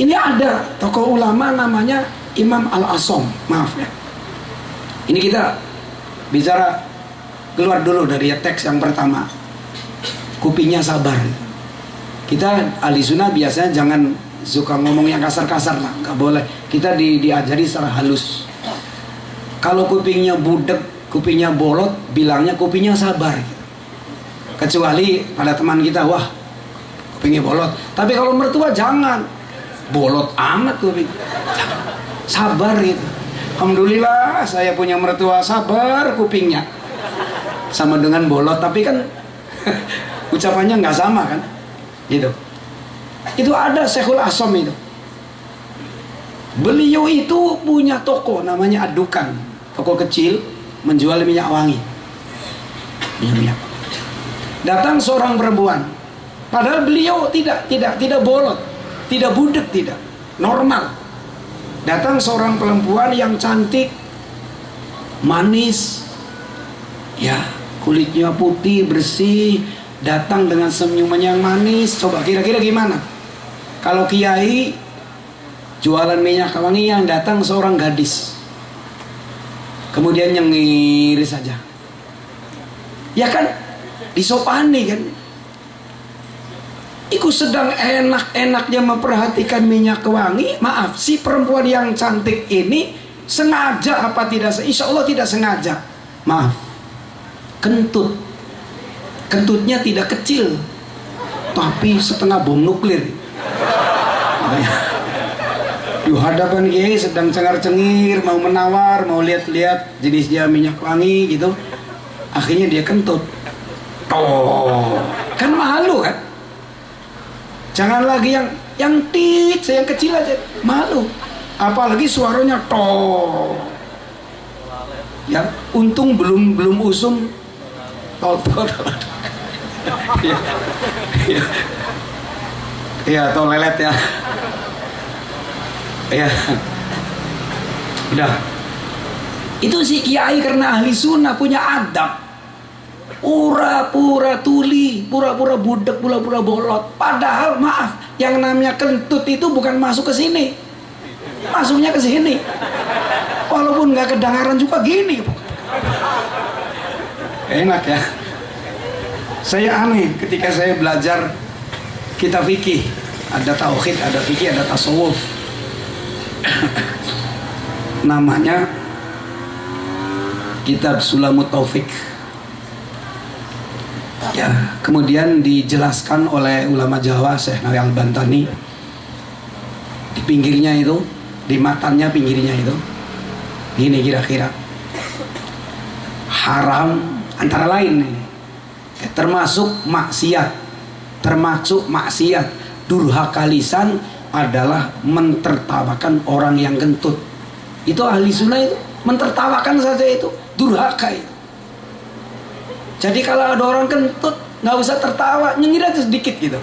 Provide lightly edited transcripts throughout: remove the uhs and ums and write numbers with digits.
Ini ada tokoh ulama namanya Imam Al-Asom. Maaf ya, ini kita bicara keluar dulu dari teks yang pertama. Kupingnya sabar. Kita ahli sunnah biasanya jangan suka ngomong yang kasar-kasar lah, nggak boleh. Kita diajari secara halus. Kalau kupingnya budek, kupingnya bolot, bilangnya kupingnya sabar. Kecuali pada teman kita, wah kupingnya bolot. Tapi kalau mertua jangan bolot amat kuping, sabar gitu. Alhamdulillah saya punya mertua sabar kupingnya, sama dengan bolot, tapi kan ucapannya nggak sama kan, gitu. Itu ada Syekhul Asom itu. Beliau itu punya toko namanya Adukan, toko kecil menjual minyak wangi. Minyak. Datang seorang perempuan, padahal beliau tidak bolot, tidak budek, tidak normal. Datang seorang perempuan yang cantik, manis, ya kulitnya putih bersih, datang dengan senyuman yang manis. Coba kira-kira gimana kalau kiai jualan minyak wangi yang datang seorang gadis, kemudian nyengir saja, ya kan, disopani kan. Iku sedang enak-enaknya memperhatikan minyak wangi. Maaf, si perempuan yang cantik ini sengaja apa tidak? Insya Allah tidak sengaja. Maaf, kentut. Kentutnya tidak kecil, tapi setengah bom nuklir. Di hadapan kiai sedang cengar-cengir, mau menawar, mau lihat-lihat jenisnya minyak wangi gitu. Akhirnya dia kentut. Oh, kan malu kan? Jangan lagi yang tit, yang kecil aja malu. Apalagi suaranya toh. Ya, untung belum usum. Toh. Ya, toh lelet ya. Ya. Udah. Itu si kiai karena ahli sunnah punya adab. Pura-pura tuli, pura-pura budek, pura-pura bolot. Padahal maaf, yang namanya kentut itu bukan masuk ke sini, masuknya ke sini. Walaupun nggak kedengaran juga gini. Enak ya. Saya aneh ketika saya belajar kitab fikih, ada tauhid, ada fikih, ada tasawuf. Namanya kitab Sulamut Taufik. Ya, kemudian dijelaskan oleh ulama Jawa Syekh Nawawi Al-Bantani. Di pinggirnya itu, di matanya pinggirnya itu, gini kira-kira. Haram antara lain nih, termasuk maksiat, durhaka lisan adalah mentertawakan orang yang kentut. Itu ahli sunnah itu mentertawakan saja itu durhaka itu. Jadi kalau ada orang kentut, nggak usah tertawa, nyengir aja sedikit gitu.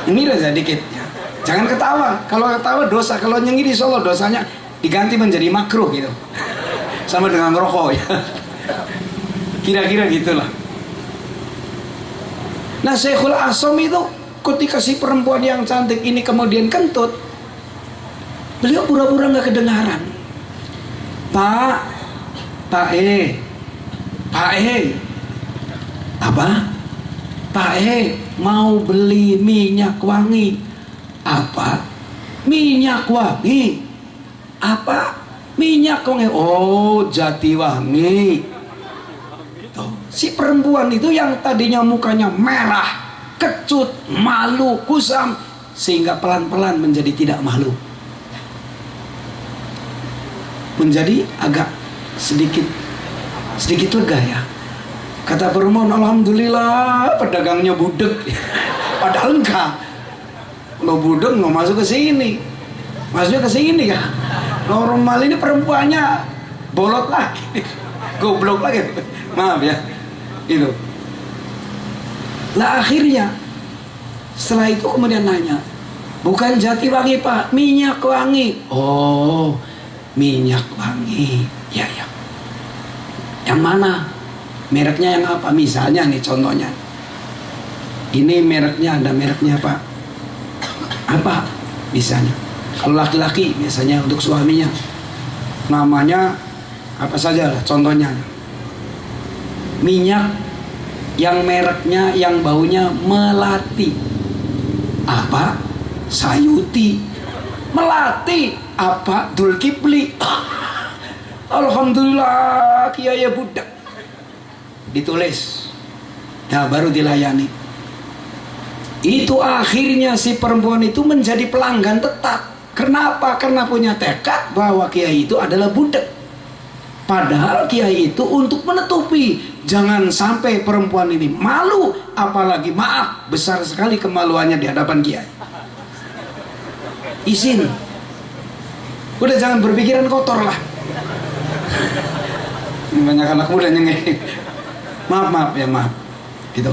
Nyengir aja sedikit ya. Jangan ketawa. Kalau ketawa dosa. Kalau nyengir insya Allah dosanya diganti menjadi makruh gitu. Sama dengan rokok ya. Kira-kira gitulah. Nah, Syekhul Asom itu ketika si perempuan yang cantik ini kemudian kentut, beliau pura-pura nggak kedengaran. Pak apa? Pak mau beli minyak wangi. Apa? Minyak wangi. Apa? Minyak wangi. Oh, Jatiwangi. Tuh, si perempuan itu yang tadinya mukanya merah, kecut, malu, kusam, sehingga pelan-pelan menjadi tidak malu. Menjadi agak sedikit lega ya. Kata perempuan, alhamdulillah pedagangnya budek. Padahal enggak. Kalau budek nggak masuk ke sini, masuknya ke sini ya. Normal ini perempuannya bolot lagi, goblok lagi. Maaf ya, itu. Lah akhirnya setelah itu kemudian nanya, bukan Jatiwangi Pak, minyak wangi. Oh, minyak wangi. Ya. Yang mana? Mereknya yang apa? Misalnya nih contohnya, ini mereknya, ada mereknya Pak. Apa? Misalnya kalau laki-laki biasanya untuk suaminya namanya apa saja lah, contohnya minyak yang mereknya yang baunya melati. Apa? Sayuti. Melati. Apa? Dulkifli. Alhamdulillah kiai budak. Ditulis. Nah baru dilayani. Itu akhirnya si perempuan itu menjadi pelanggan tetap. Kenapa? Karena punya tekad bahwa kiai itu adalah budak. Padahal kiai itu untuk menutupi jangan sampai perempuan ini malu, apalagi maaf besar sekali kemaluannya di hadapan kiai. Izin. Udah jangan berpikiran kotor lah. Banyak anak muda nyengeng. Maaf ya maaf. Gitu.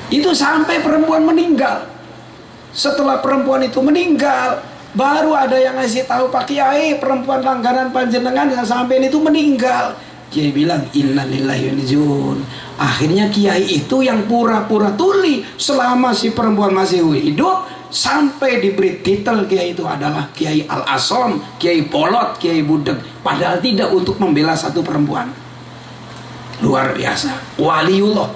Itu sampai perempuan meninggal. Setelah perempuan itu meninggal, baru ada yang ngasih tahu Pak Kiai, perempuan langganan panjenengan yang sampai itu meninggal. Kiai bilang innalillahi wa inna ilaihi raji'un. Akhirnya kiai itu yang pura-pura tuli selama si perempuan masih hidup, sampai diberi titel kiai itu adalah Kiai Al-Asom, Kiai Polot, Kiai Budeg. Padahal tidak, untuk membela satu perempuan. Luar biasa, waliullah.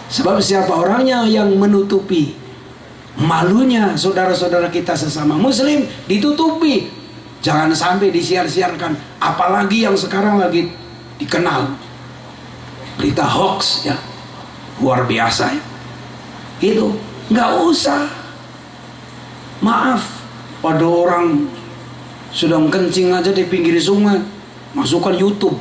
Sebab siapa orangnya yang menutupi malunya saudara-saudara kita sesama muslim, ditutupi, jangan sampai disiar-siarkan. Apalagi yang sekarang lagi dikenal berita hoax ya, luar biasa ya. Itu nggak usah. Maaf, pada orang sedang kencing aja di pinggir sungai, masukkan YouTube,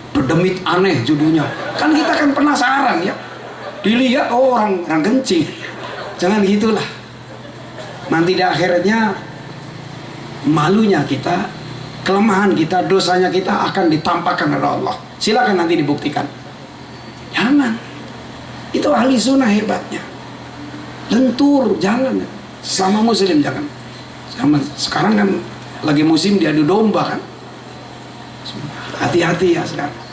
Dedemit Aneh judulnya. Kan kita kan penasaran ya, dilihat oh orang kencing. Jangan gitulah. Nanti di akhiratnya malunya kita, kelemahan kita, dosanya kita akan ditampakkan oleh Allah. Silakan nanti dibuktikan. Jangan. Itu ahli sunnah hebatnya. Lentur, jangan. Sama muslim jangan. Sekarang kan lagi musim diadu domba kan. Hati-hati ya sekarang.